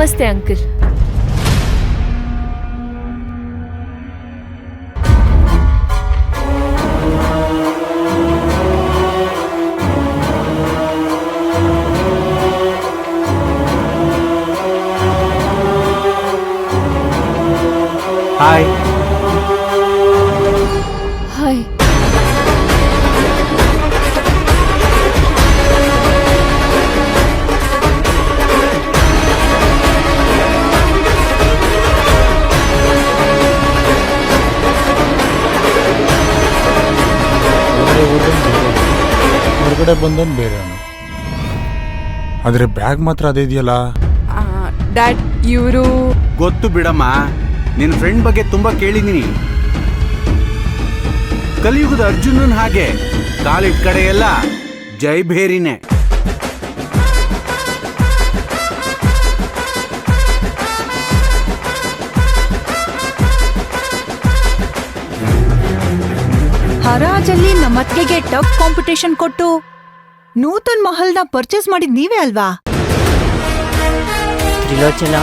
ನಮಸ್ತೆ uncle. Hi. Hi. ಹೊರಗಡೆ ಬಂದನ್ ಬೇರೆ ಅವನು. ಆದ್ರೆ ಬ್ಯಾಗ್ ಮಾತ್ರ ಅದೇ ಇದೆಯಲ್ಲ. ಡ್ಯಾಡ್, ಇವರು ಗೊತ್ತು ಬಿಡಮ್ಮ, ನಿನ್ನ ಫ್ರೆಂಡ್ ಬಗ್ಗೆ ತುಂಬಾ ಕೇಳಿದೀನಿ. ಕಲಿಯುಗದ ಅರ್ಜುನನ್ ಹಾಗೆ ಕಾಲಿಟ್ ಕಡೆ ಎಲ್ಲ ಜೈ ಭೇರಿನೇ. ಹರಾಜಲ್ಲಿ ನಮ್ಮತ್ಗೆಗೆ ಟಫ್ ಕಾಂಪಿಟೇಷನ್ ಕೊಟ್ಟು ನೂತನ್ ಮಹಲ್ನ ಪರ್ಚೇಸ್ ಮಾಡಿದ್ ನೀವೇ ಅಲ್ವಾ? ತ್ರಿಲೋಚನ,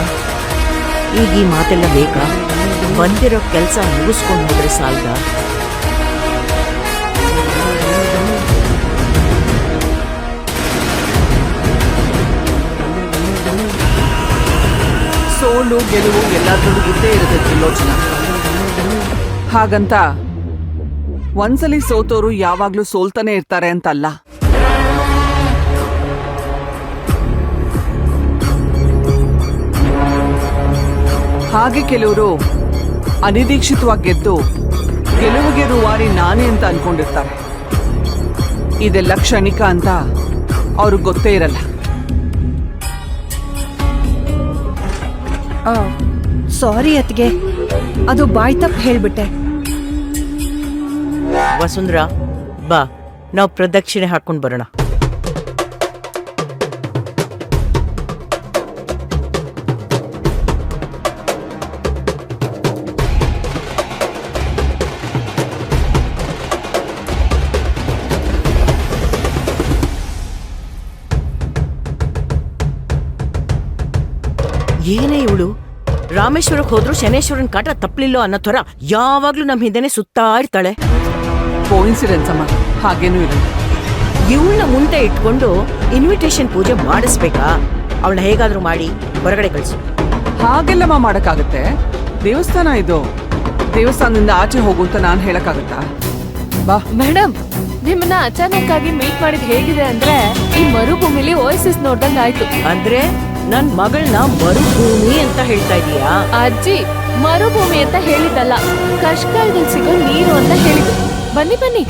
ಈಗ ಈ ಮಾತೆಲ್ಲ ಬೇಕಾ? ಬಂದಿರೋ ಕೆಲಸ ಮುಗಿಸ್ಕೊಂಡು ಹೋದ್ರೆ ಸಾಲ್ದ? ಸೋಲು ಗೆಲುವು ಎಲ್ಲಾದ್ರೂ ಇದ್ದೇ ಇರುತ್ತೆ ತ್ರಿಲೋಚನ. ಹಾಗಂತ ಒಂದ್ಸಲಿ ಸೋತೋರು ಯಾವಾಗ್ಲೂ ಸೋಲ್ತಾನೆ ಇರ್ತಾರೆ ಅಂತಲ್ಲ. ಹಾಗೆ ಕೆಲವರು ಅನಿರೀಕ್ಷಿತವಾಗಿ ಗೆದ್ದು ಗೆಲುವಿಗೆ ರೂವಾರಿ ನಾನೇ ಅಂತ ಅನ್ಕೊಂಡಿರ್ತಾರೆ. ಇದೆಲ್ಲ ಕ್ಷಣಿಕ ಅಂತ ಅವ್ರಿಗೆ ಗೊತ್ತೇ ಇರಲ್ಲ. ಸಾರಿ ಅತ್ಗೆ, ಅದು ಬಾಯ್ ತಪ್ಪು ಹೇಳ್ಬಿಟ್ಟೆ. ವಸುಂಧರಾ, ಬಾ, ನಾವು ಪ್ರದಕ್ಷಿಣೆ ಹಾಕೊಂಡು ಬರೋಣ. ಏನೇ ಇವಳು, ರಾಮೇಶ್ವರಕ್ಕೆ ಹೋದ್ರು ಶನೇಶ್ವರನ್ ಕಾಟ ತಪ್ಪಲಿಲ್ಲೋ ಅನ್ನೋ ಥರ ಯಾವಾಗ್ಲೂ ನಮ್ಮ ಹಿಂದೆನೆ ಸುತ್ತಾ ಇರ್ತಾಳೆ. ಕೋಇನ್ಸಿಡೆನ್ಸ್ ಅಮ್ಮ, ಹಾಗೇನೂ ಇಲ್ಲ. ಇವಳನ್ನ ಮುಂದೆ ಇಟ್ಕೊಂಡು ಇನ್ವಿಟೇಷನ್ ಪೂಜೆ ಮಾಡಿಸ್ಬೇಕಾ? ಅವಳನ್ನ ಹೇಗಾದ್ರೂ ಮಾಡಿ ಹೊರಗಡೆ ಕಳಿಸು. ಹಾಗೆಲ್ಲಮ್ಮ ಮಾಡಕ್ಕಾಗತ್ತೆ? ದೇವಸ್ಥಾನ ಇದು, ದೇವಸ್ಥಾನದಿಂದ ಆಚೆ ಹೋಗು ಅಂತ ನಾನು ಹೇಳಕ್ಕಾಗತ್ತಾ? ಬಾ. ಮೇಡಮ್, ನಿಮ್ಮನ್ನ ಅಚಾನಕ್ ಆಗಿ ಮೀಟ್ ಮಾಡಿದ್ ಹೇಗಿದೆ ಅಂದ್ರೆ ಈ ಮರುಭೂಮಿಲಿ ಓಯಸಿಸ್ ನೋಡ್ದಂಗ್ ಆಯ್ತು. ಅಂದ್ರೆ ನನ್ ಮಗಳನ್ನ ಮರುಭೂಮಿ ಅಂತ ಹೇಳ್ತಾ ಇದೀಯಾ? ಅಜ್ಜಿ, ಮರುಭೂಮಿ ಅಂತ ಹೇಳಿದ್ದಲ್ಲ, ಕಷ್ಕಾಲದಲ್ಲಿ ಸಿಗೋ ನೀರು ಅಂತ ಹೇಳಿದ್ದು. ಬನ್ನಿ ಬನ್ನಿ.